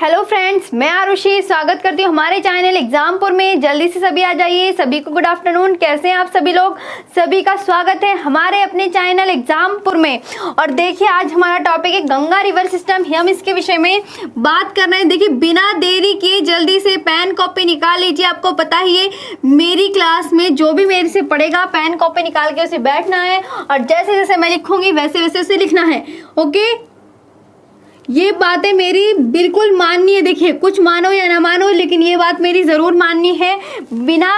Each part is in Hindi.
हेलो फ्रेंड्स, मैं आरुषि स्वागत करती हूँ हमारे चैनल एग्जामपुर में। जल्दी से सभी आ जाइए। सभी को गुड आफ्टरनून। कैसे हैं आप सभी लोग? सभी का स्वागत है हमारे अपने चैनल एग्जामपुर में। और देखिए, आज हमारा टॉपिक है गंगा रिवर सिस्टम। हम इसके विषय में बात कर रहे हैं। देखिए, बिना देरी किए जल्दी से पेन कॉपी निकाल लीजिए। आपको पता ही है, मेरी क्लास में जो भी मेरे से पढ़ेगा पेन कॉपी निकाल के उसे बैठना है और जैसे जैसे मैं लिखूंगी वैसे वैसे उसे लिखना है। ओके, ये बातें मेरी बिल्कुल माननी है। देखिए, कुछ मानो या ना मानो, लेकिन ये बात मेरी ज़रूर माननी है। बिना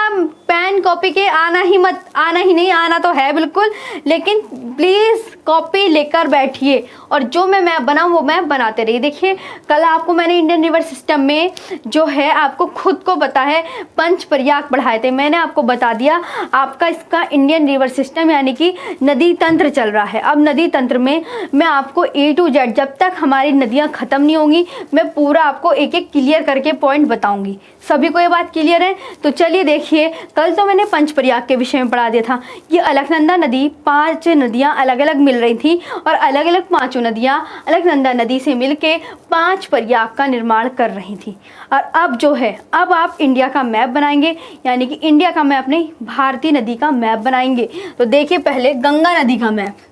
पेन कॉपी के आना ही नहीं, आना तो है बिल्कुल, लेकिन प्लीज़ कॉपी लेकर बैठिए और जो मैं मैप बनाऊँ वो मैप बनाते रहिए। देखिए, कल आपको मैंने इंडियन रिवर सिस्टम में जो है, आपको खुद को पता है, पंच प्रयाग पढ़ाए थे। मैंने आपको बता दिया आपका इसका इंडियन रिवर सिस्टम यानी कि नदी तंत्र चल रहा है। अब नदी तंत्र में मैं आपको A to Z, जब तक हमारी नदियाँ ख़त्म नहीं होंगी, मैं पूरा आपको एक एक क्लियर करके पॉइंट बताऊंगी। सभी को ये बात क्लियर है? तो चलिए देखिए, कल तो मैंने पंच प्रयाग के विषय में पढ़ा दिया था। ये अलकनंदा नदी, 5 नदियाँ अलग अलग मिल रही थी और अलग अलग 5 नदियाँ अलकनंदा नदी से मिलके 5 प्रयाग का निर्माण कर रही थी। और अब जो है, अब आप इंडिया का मैप बनाएंगे, यानी कि इंडिया का मैप नहीं, भारतीय नदी का मैप बनाएंगे। तो देखिए, पहले गंगा नदी का मैप।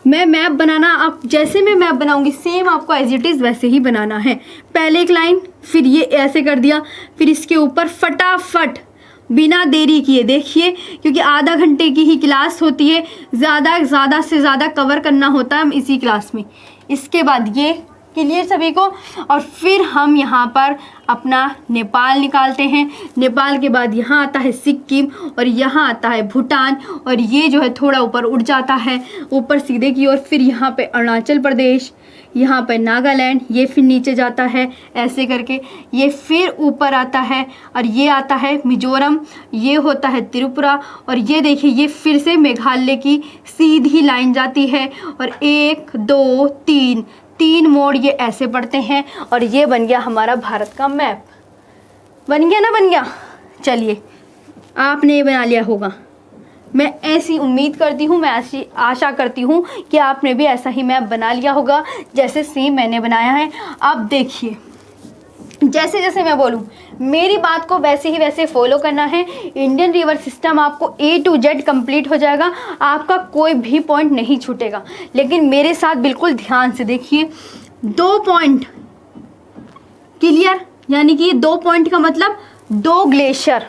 मैं मैप बनाना, आप जैसे मैं मैप बनाऊंगी सेम आपको एज इट इज़ वैसे ही बनाना है। पहले एक लाइन, फिर ये ऐसे कर दिया, फिर इसके ऊपर फटाफट बिना देरी किए, देखिए, क्योंकि आधा घंटे की ही क्लास होती है, ज़्यादा से ज़्यादा कवर करना होता है हम इसी क्लास में। इसके बाद ये क्लियर सभी को। और फिर हम यहाँ पर अपना नेपाल निकालते हैं। नेपाल के बाद यहाँ आता है सिक्किम और यहाँ आता है भूटान, और ये जो है थोड़ा ऊपर उड़ जाता है ऊपर सीधे की ओर। फिर यहाँ पे अरुणाचल प्रदेश, यहाँ पे नागालैंड, ये फिर नीचे जाता है ऐसे करके, ये फिर ऊपर आता है और ये आता है मिजोरम, ये होता है त्रिपुरा, और ये देखिए ये फिर से मेघालय की सीधी लाइन जाती है। और 1 2 3 मोड़ ये ऐसे पड़ते हैं और ये बन गया हमारा भारत का मैप। बन गया ना? बन गया। चलिए, आपने ये बना लिया होगा, मैं ऐसी उम्मीद करती हूँ, मैं ऐसी आशा करती हूँ कि आपने भी ऐसा ही मैप बना लिया होगा जैसे सेम मैंने बनाया है। अब देखिए, जैसे जैसे मैं बोलूँ मेरी बात को वैसे ही वैसे फॉलो करना है। इंडियन रिवर सिस्टम आपको A to Z कंप्लीट हो जाएगा, आपका कोई भी पॉइंट नहीं छूटेगा। लेकिन मेरे साथ बिल्कुल ध्यान से देखिए, 2 पॉइंट क्लियर, यानी कि 2 पॉइंट का मतलब 2 ग्लेशियर।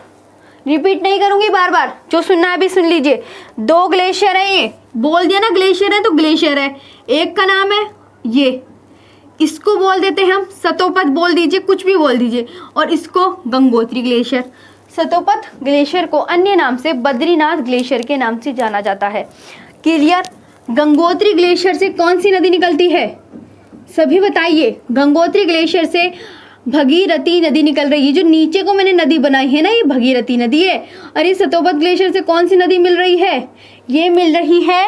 रिपीट नहीं करूँगी बार बार, जो सुनना है अभी सुन लीजिए। 2 ग्लेशियर है, ये बोल दिया ना ग्लेशियर है तो ग्लेशियर है। एक का नाम है ये, इसको बोल देते हैं हम सतोपथ, बोल दीजिए, कुछ भी बोल दीजिए। और इसको गंगोत्री ग्लेशियर। सतोपथ ग्लेशियर को अन्य नाम से बद्रीनाथ ग्लेशियर के नाम से जाना जाता है। क्लियर? गंगोत्री ग्लेशियर से कौन सी नदी निकलती है? सभी बताइए। गंगोत्री ग्लेशियर से भगीरथी नदी निकल रही है। जो नीचे को मैंने नदी बनाई है ना, ये भगीरथी नदी है। और ये सतोपथ ग्लेशियर से कौन सी नदी मिल रही है? ये मिल रही है,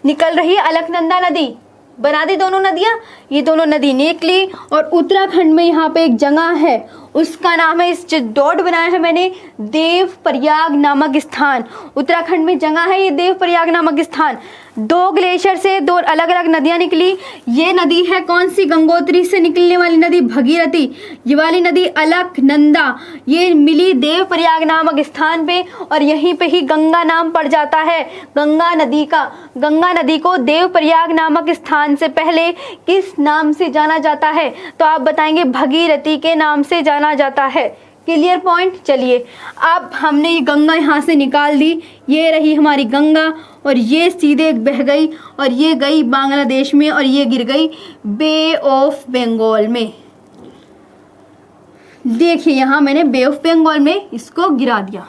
निकल रही है अलकनंदा नदी। बना दी दोनों नदियाँ, ये दोनों नदी निकली। और उत्तराखंड में यहाँ पे एक जगह है, उसका नाम है, इस जो डॉट बनाया है मैंने, देव प्रयाग नामक स्थान। उत्तराखंड में जगह है ये देव प्रयाग नामक स्थान। 2 ग्लेशियर से 2 अलग अलग नदियाँ निकली। ये नदी है कौन सी? गंगोत्री से निकलने वाली नदी भगीरथी। ये वाली नदी अलकनंदा, ये मिली देव प्रयाग नामक स्थान पे, और यहीं पे ही गंगा नाम पड़ जाता है गंगा नदी का। गंगा नदी को देव प्रयाग नामक स्थान से पहले किस नाम से जाना जाता है? तो आप बताएंगे भगीरथी के नाम से जाना जाता है। Clear point? चलिए, अब हमने ये गंगा यहाँ से निकाल दी, ये रही हमारी गंगा, और ये सीधे बह गई और ये गई बांग्लादेश में, और ये गिर गई बे ऑफ बंगाल में। देखिए, यहाँ मैंने बे ऑफ बंगाल में इसको गिरा दिया,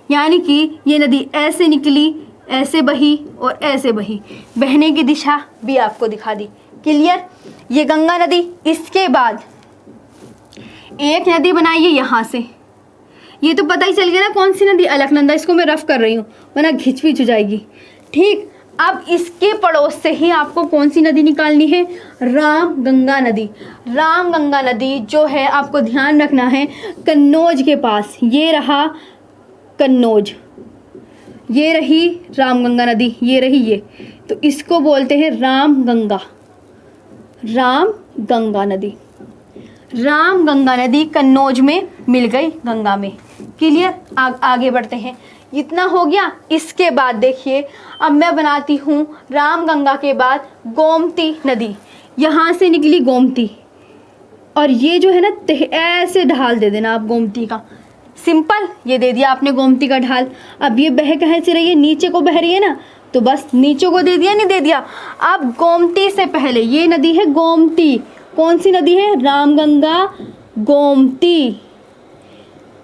यानी कि ये नदी ऐसे निकली, ऐसे बही और ऐसे बही। बहने की दिशा भी आपको दिखा दी। क्लियर? ये गंगा नदी। इसके बाद एक नदी बनाई है यहाँ से, ये तो पता ही चल गया ना कौन सी नदी? अलकनंदा। इसको मैं रफ कर रही हूँ वरना घिच पिच हो जाएगी। ठीक, अब इसके पड़ोस से ही आपको कौन सी नदी निकालनी है? राम गंगा नदी। राम गंगा नदी जो है, आपको ध्यान रखना है, कन्नौज के पास। ये रहा कन्नौज, ये रही राम गंगा नदी, ये रही ये, तो इसको बोलते हैं राम गंगा। राम गंगा नदी। राम गंगा नदी कन्नौज में मिल गई गंगा में। क्लियर? आगे बढ़ते हैं। इतना हो गया। इसके बाद देखिए, अब मैं बनाती हूँ राम गंगा के बाद गोमती नदी। यहाँ से निकली गोमती, और ये जो है ना ऐसे ढाल दे देना आप गोमती का। सिंपल, ये दे दिया आपने गोमती का ढाल। अब ये बह कहाँ से रही है? नीचे को बह रही है ना, तो बस नीचे को दे दिया, नहीं दे दिया। अब गोमती से पहले ये नदी है गोमती। कौन सी नदी है? रामगंगा गोमती।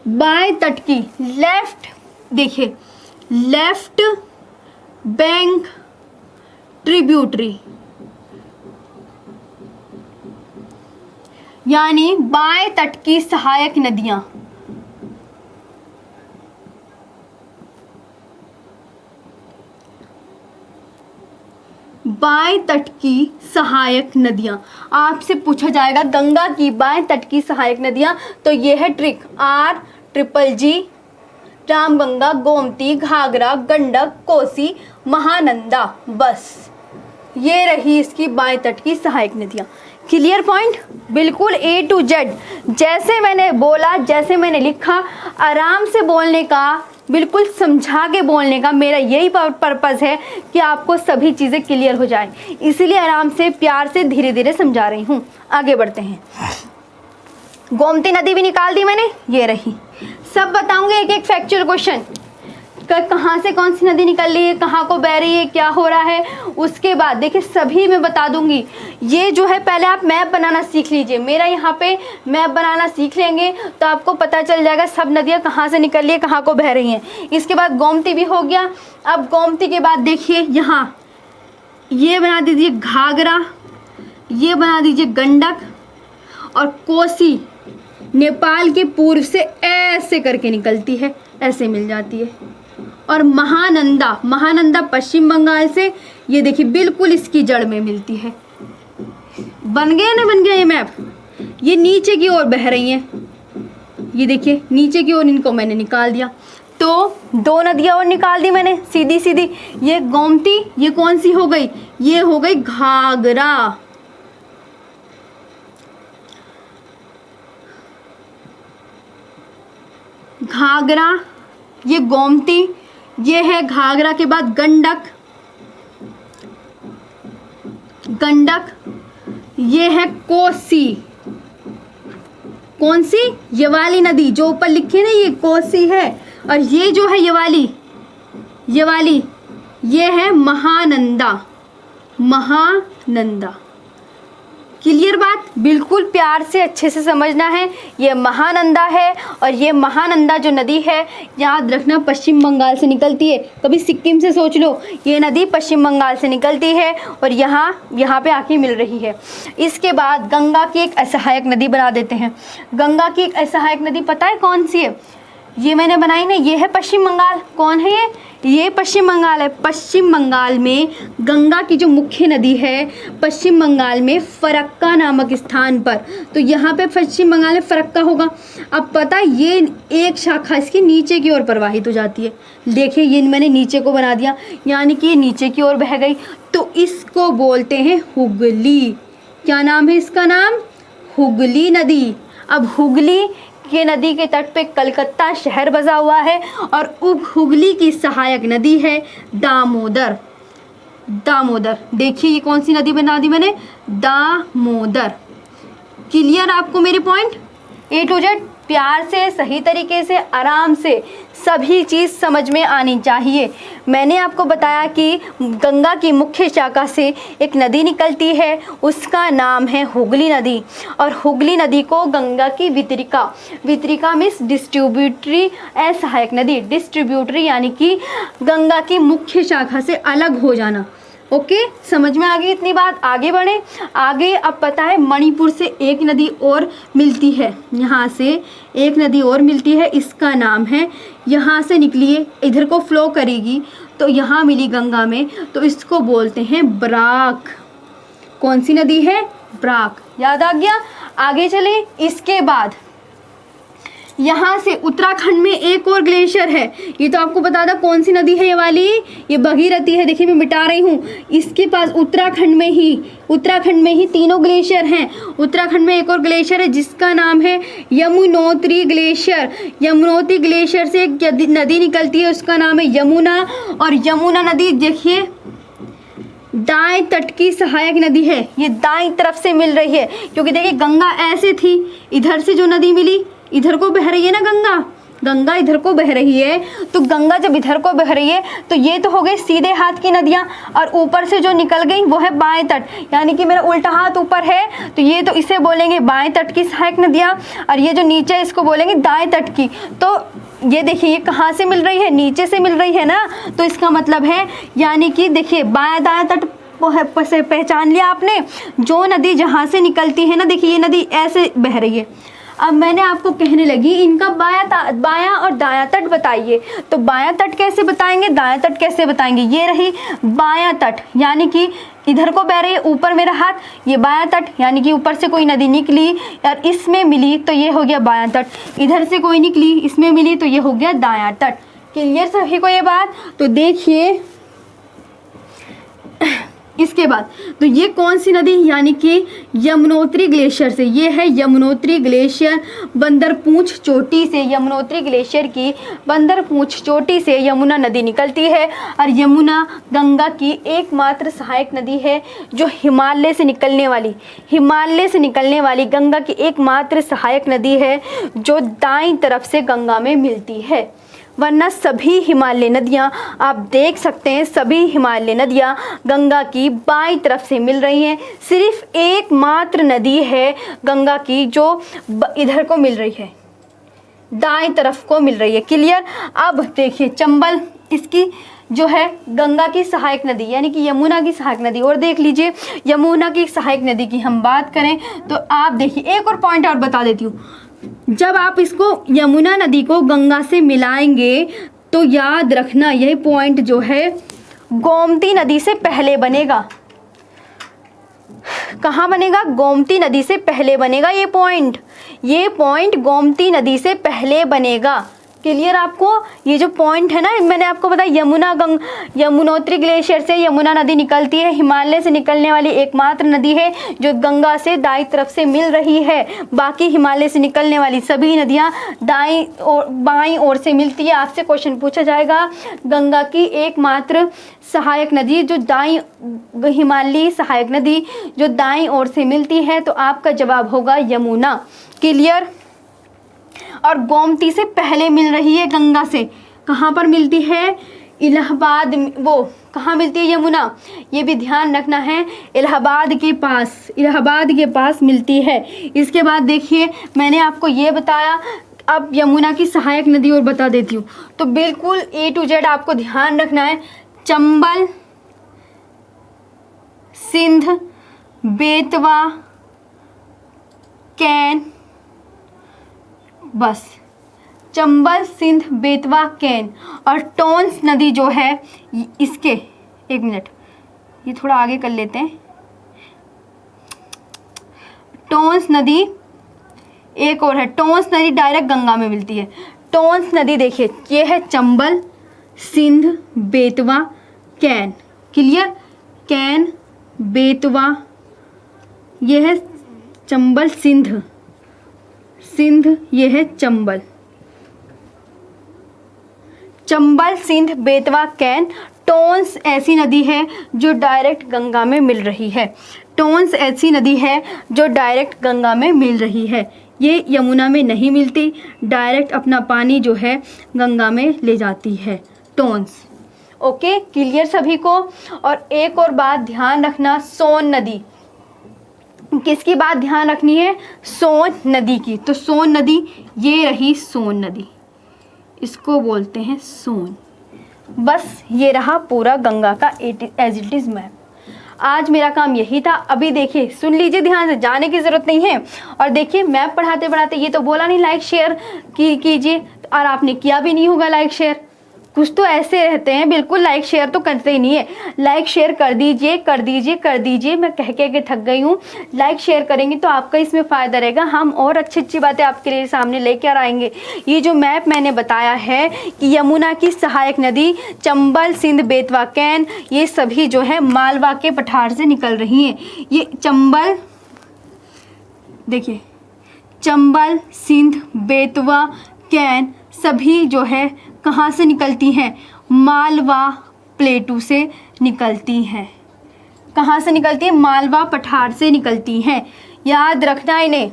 बाएं तट की लेफ्ट, देखिए लेफ्ट बैंक ट्रिब्यूटरी, यानी बाएं तट की सहायक नदियां। बाएं तट की सहायक नदियां। आपसे पूछा जाएगा गंगा की बाएं तट की सहायक नदियां, तो ये है ट्रिक RGG, रामगंगा, गोमती, घाघरा, गंडक, कोसी, महानंदा। बस ये रही इसकी बाएं तट की सहायक नदियां। Clear point? बिल्कुल A to Z, जैसे मैंने बोला, जैसे मैंने लिखा, आराम से बोलने का, बिल्कुल समझा के बोलने का मेरा यही पर्पज़ है कि आपको सभी चीज़ें क्लियर हो जाए। इसीलिए आराम से, प्यार से, धीरे धीरे समझा रही हूँ। आगे बढ़ते हैं। गोमती नदी भी निकाल दी मैंने, ये रही। सब बताऊंगे एक एक फैक्चुअल क्वेश्चन, कहाँ से कौन सी नदी निकल रही है, कहाँ को बह रही है, क्या हो रहा है। उसके बाद देखिए सभी मैं बता दूंगी। ये जो है पहले आप मैप बनाना सीख लीजिए। मेरा यहाँ पे मैप बनाना सीख लेंगे तो आपको पता चल जाएगा सब नदियाँ कहाँ से निकल रही है, कहाँ को बह रही हैं। इसके बाद गोमती भी हो गया। अब गोमती के बाद देखिए यहाँ ये बना दीजिए घाघरा, ये बना दीजिए गंडक, और कोसी नेपाल के पूर्व से ऐसे करके निकलती है, ऐसे मिल जाती है। और महानंदा, महानंदा पश्चिम बंगाल से, ये देखिए बिल्कुल इसकी जड़ में मिलती है। बन गया ना, बन गया ये मैप। ये नीचे की ओर बह रही हैं, ये देखिए नीचे की ओर, इनको मैंने निकाल दिया। तो दो नदियाँ और निकाल दी मैंने सीधी सीधी। ये गोमती, ये कौन सी हो गई? ये हो गई घाघरा। घाघरा, ये गोमती, ये है घाघरा के बाद गंडक, गंडक, ये है कोसी। कौन सी? ये वाली नदी जो ऊपर लिखी है ना, ये कोसी है। और ये जो है ये वाली, ये वाली, ये है महानंदा, महानंदा। क्लियर बात? बिल्कुल प्यार से अच्छे से समझना है। ये महानंदा है, और ये महानंदा जो नदी है, याद रखना पश्चिम बंगाल से निकलती है। कभी सिक्किम से सोच लो, ये नदी पश्चिम बंगाल से निकलती है और यहाँ पे आके मिल रही है। इसके बाद गंगा की एक असहायक नदी बना देते हैं। गंगा की एक असहायक नदी पता है कौन सी है? ये मैंने बनाई ना, ये है पश्चिम बंगाल। कौन है ये? ये पश्चिम बंगाल है। पश्चिम बंगाल में गंगा की जो मुख्य नदी है, पश्चिम बंगाल में फरक्का नामक स्थान पर। तो यहाँ पे पश्चिम बंगाल में फरक्का होगा। अब पता है ये एक शाखा इसकी नीचे की ओर प्रवाहित हो जाती है। देखिए ये मैंने नीचे को बना दिया, यानी कि ये नीचे की ओर बह गई। तो इसको बोलते हैं हुगली। क्या नाम है इसका? नाम हुगली नदी। अब हुगली के नदी के तट पे कलकत्ता शहर बसा हुआ है, और हुगली की सहायक नदी है दामोदर। दामोदर, देखिए ये कौन सी नदी बना दी मैंने? दामोदर। क्लियर आपको मेरे पॉइंट? A to Z प्यार से, सही तरीके से, आराम से सभी चीज़ समझ में आनी चाहिए। मैंने आपको बताया कि गंगा की मुख्य शाखा से एक नदी निकलती है, उसका नाम है हुगली नदी। और हुगली नदी को गंगा की वितरिका, वितरिका मीन्स डिस्ट्रीब्यूटरी, असहायक नदी। डिस्ट्रीब्यूटरी यानी कि गंगा की मुख्य शाखा से अलग हो जाना। ओके, समझ में आ गई इतनी बात? आगे बढ़े। आगे अब पता है मणिपुर से एक नदी और मिलती है, यहाँ से एक नदी और मिलती है, इसका नाम है, यहाँ से निकली है, इधर को फ्लो करेगी तो यहाँ मिली गंगा में, तो इसको बोलते हैं बराक। कौन सी नदी है? बराक। याद आ गया? आगे चले। इसके बाद यहाँ से उत्तराखंड में एक और ग्लेशियर है। ये तो आपको बता था कौन सी नदी है ये वाली, ये भगीरथी है। देखिए मैं मिटा रही हूँ। इसके पास उत्तराखंड में ही तीनों ग्लेशियर हैं। उत्तराखंड में एक और ग्लेशियर है जिसका नाम है यमुनोत्री ग्लेशियर। यमुनोत्री ग्लेशियर से एक नदी निकलती है, उसका नाम है यमुना। और यमुना नदी देखिए दाएं तट की सहायक नदी है। ये दाएं तरफ से मिल रही है, क्योंकि देखिए गंगा ऐसे थी, इधर से जो नदी मिली इधर को बह रही है ना, गंगा इधर को बह रही है। तो गंगा जब इधर को बह रही है तो ये तो हो गई सीधे हाथ की नदियाँ, और ऊपर से जो निकल गई वो है बाएं तट, यानी कि मेरा उल्टा हाथ ऊपर है तो ये तो इसे बोलेंगे बाएं तट की सहायक नदियाँ, और ये जो नीचे इसको बोलेंगे दाएं तट की। तो ये देखिए ये कहाँ से मिल रही है, नीचे से मिल रही है ना, तो इसका मतलब है यानी कि देखिए बाएं दाएं तट से पहचान लिया आपने। जो नदी जहाँ से निकलती है ना, देखिए ये नदी ऐसे बह रही है। अब मैंने आपको कहने लगी इनका बायां और दायां तट बताइए। तो बायां तट कैसे बताएंगे, दायां तट कैसे बताएंगे। ये रही बायां तट, यानी कि इधर को बह रही है, ऊपर मेरा हाथ, ये बायां तट, यानी कि ऊपर से कोई नदी निकली और इसमें मिली तो ये हो गया बायां तट। इधर से कोई निकली, इसमें मिली तो ये हो गया दायां तट। क्लियर सभी को ये बात। तो देखिए इसके बाद तो ये कौन सी नदी, यानी कि यमुनोत्री ग्लेशियर से। ये है यमुनोत्री ग्लेशियर, बंदरपूंछ चोटी से, यमुनोत्री ग्लेशियर की बंदरपूंछ चोटी से यमुना नदी निकलती है। और यमुना गंगा की एकमात्र सहायक नदी है जो हिमालय से निकलने वाली गंगा की एकमात्र सहायक नदी है जो दाईं तरफ से गंगा में मिलती है। वरना सभी हिमालय नदियाँ आप देख सकते हैं, सभी हिमालय नदियाँ गंगा की बाईं तरफ से मिल रही हैं। सिर्फ एकमात्र नदी है गंगा की जो इधर को मिल रही है, दाईं तरफ को मिल रही है। क्लियर। अब देखिए चंबल इसकी जो है गंगा की सहायक नदी, यानी कि यमुना की सहायक नदी। और देख लीजिए यमुना की सहायक नदी की हम बात करें तो आप देखिए एक और पॉइंट और बता देती हूँ। जब आप इसको यमुना नदी को गंगा से मिलाएंगे तो याद रखना यही पॉइंट जो है गोमती नदी से पहले बनेगा। कहाँ बनेगा, गोमती नदी से पहले बनेगा। ये पॉइंट गोमती नदी से पहले बनेगा। क्लियर आपको। ये जो पॉइंट है ना, मैंने आपको बताया यमुनोत्री ग्लेशियर से यमुना नदी निकलती है, हिमालय से निकलने वाली एकमात्र नदी है जो गंगा से दाईं तरफ से मिल रही है। बाकी हिमालय से निकलने वाली सभी नदियां दाईं और बाईं ओर से मिलती है। आपसे क्वेश्चन पूछा जाएगा गंगा की एकमात्र सहायक नदी जो दाईं, हिमालयी सहायक नदी जो दाईं ओर से मिलती है, तो आपका जवाब होगा यमुना। क्लियर। और गोमती से पहले मिल रही है गंगा से। कहाँ पर मिलती है, इलाहाबाद। वो कहाँ मिलती है यमुना, ये भी ध्यान रखना है, इलाहाबाद के पास मिलती है। इसके बाद देखिए मैंने आपको ये बताया। अब यमुना की सहायक नदी और बता देती हूँ। तो बिल्कुल A to Z आपको ध्यान रखना है। चंबल, सिंध, बेतवा, कैन, बस चंबल, सिंध, बेतवा, कैन। और टोंस नदी जो है इसके, एक मिनट ये थोड़ा आगे कर लेते हैं। टोंस नदी एक और है, टोंस नदी डायरेक्ट गंगा में मिलती है। टोंस नदी देखिए ये है चंबल, सिंध, बेतवा, कैन। क्लियर। कैन, बेतवा, ये है चंबल, सिंध, ये है चंबल, सिंध, बेतवा, कैन। टोंस ऐसी नदी है जो डायरेक्ट गंगा में मिल रही है। ये यमुना में नहीं मिलती, डायरेक्ट अपना पानी जो है गंगा में ले जाती है टोंस। ओके, क्लियर सभी को। और एक और बात ध्यान रखना, सोन नदी। किसकी बात ध्यान रखनी है, सोन नदी की। तो सोन नदी ये रही, सोन नदी, इसको बोलते हैं सोन। बस ये रहा पूरा गंगा का एज इट इज मैप। आज मेरा काम यही था। अभी देखिए सुन लीजिए ध्यान से, जाने की ज़रूरत नहीं है। और देखिए मैप पढ़ाते पढ़ाते ये तो बोला नहीं लाइक शेयर कीजिए, और आपने किया भी नहीं होगा लाइक शेयर। कुछ तो ऐसे रहते हैं बिल्कुल लाइक शेयर तो करते ही नहीं है। लाइक शेयर कर दीजिए कर दीजिए कर दीजिए, मैं कह के थक गई हूँ। लाइक शेयर करेंगे तो आपका इसमें फ़ायदा रहेगा, हम और अच्छी अच्छी बातें आपके लिए सामने लेकर आएंगे। ये जो मैप मैंने बताया है कि यमुना की सहायक नदी चंबल, सिंध, बेतवा, कैन, ये सभी जो है मालवा के पठार से निकल रही हैं। ये चंबल देखिए, चंबल, सिंध, बेतवा, कैन सभी जो है कहाँ से निकलती हैं? मालवा प्लेटू से निकलती हैं। कहाँ से निकलती है? मालवा पठार से निकलती हैं। याद रखना इन्हें,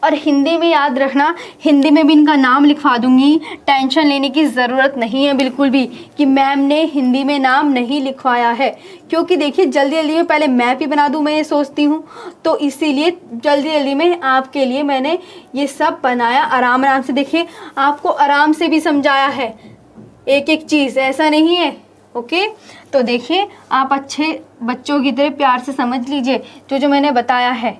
और हिंदी में याद रखना, हिंदी में भी इनका नाम लिखवा दूंगी। टेंशन लेने की ज़रूरत नहीं है बिल्कुल भी कि मैम ने हिंदी में नाम नहीं लिखवाया है, क्योंकि देखिए जल्दी जल्दी में पहले मैप ही बना दूं मैं ये सोचती हूँ, तो इसीलिए जल्दी जल्दी में आपके लिए मैंने ये सब बनाया। आराम आराम से देखिए, आपको आराम से भी समझाया है एक एक चीज़, ऐसा नहीं है। ओके, तो देखिए आप अच्छे बच्चों की तरह प्यार से समझ लीजिए जो जो मैंने बताया है।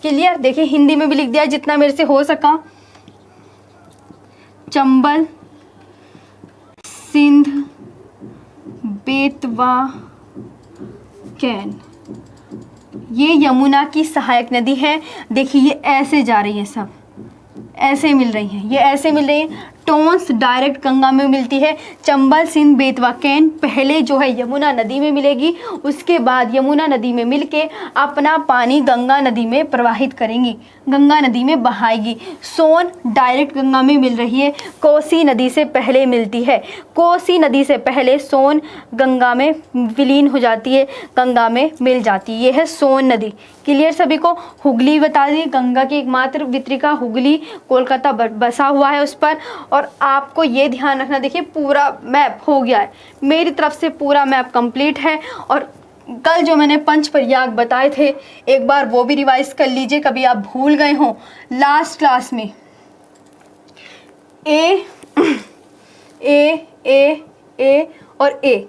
क्लियर? देखिए हिंदी में भी लिख दिया जितना मेरे से हो सका। चंबल, सिंध, बेतवा, कैन, ये यमुना की सहायक नदी है। देखिए ये ऐसे जा रही है, सब ऐसे मिल रही हैं, ये ऐसे मिल रही हैं। टोंस डायरेक्ट गंगा में मिलती है। चंबल, सिंध, बेतवा, कैन पहले जो है यमुना नदी में मिलेगी, उसके बाद यमुना नदी में मिलके अपना पानी गंगा नदी में प्रवाहित करेंगी, गंगा नदी में बहाएगी। सोन डायरेक्ट गंगा में मिल रही है, कोसी नदी से पहले मिलती है। कोसी नदी से पहले सोन गंगा में विलीन हो जाती है, गंगा में मिल जाती है। ये है सोन नदी। क्लियर सभी को? हुगली बता दी, गंगा की एकमात्र वितरिका हुगली, कोलकाता बसा हुआ है उस पर। और आपको ये ध्यान रखना, देखिए पूरा मैप हो गया है मेरी तरफ से, पूरा मैप कंप्लीट है। और कल जो मैंने पंच प्रयाग बताए थे एक बार वो भी रिवाइज कर लीजिए, कभी आप भूल गए हो लास्ट क्लास में। ए और ए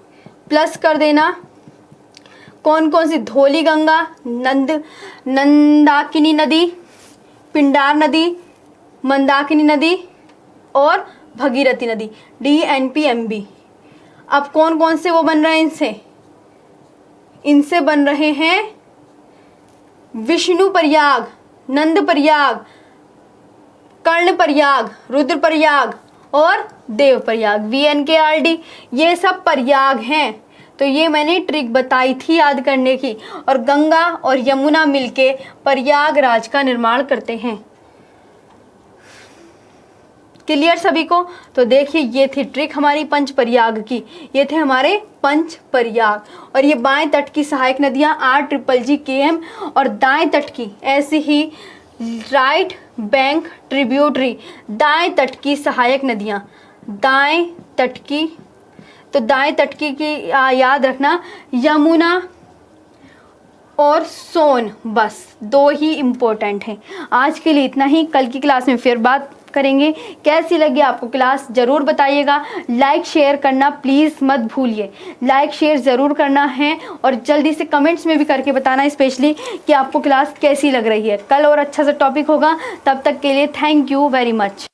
प्लस कर देना। कौन कौन सी? धौली गंगा, नंदाकिनी नदी, पिंडार नदी, मंदाकिनी नदी और भगीरथी नदी, DNPMB। अब कौन कौन से वो बन रहे हैं? इनसे बन रहे हैं विष्णु प्रयाग, नंद प्रयाग, कर्ण प्रयाग, रुद्र प्रयाग और देव प्रयाग, VNKRD। ये सब प्रयाग हैं। तो ये मैंने ट्रिक बताई थी याद करने की। और गंगा और यमुना मिलके प्रयागराज का निर्माण करते हैं। क्लियर सभी को? तो देखिए ये थी ट्रिक हमारी पंच प्रयाग की, ये थे हमारे पंच प्रयाग। और ये बाएं तट की सहायक नदियां RGGKM और दाएं तट की ऐसी ही राइट बैंक ट्रिब्यूटरी, दाएं तट की सहायक नदियां, दाएं तट की। तो दाएं तट की याद रखना, यमुना और सोन, बस दो ही इम्पोर्टेंट हैं। आज के लिए इतना ही, कल की क्लास में फिर बात करेंगे। कैसी लगी आपको क्लास ज़रूर बताइएगा। लाइक शेयर करना प्लीज़ मत भूलिए, लाइक शेयर ज़रूर करना है। और जल्दी से कमेंट्स में भी करके बताना स्पेशली कि आपको क्लास कैसी लग रही है। कल और अच्छा सा टॉपिक होगा, तब तक के लिए थैंक यू वेरी मच।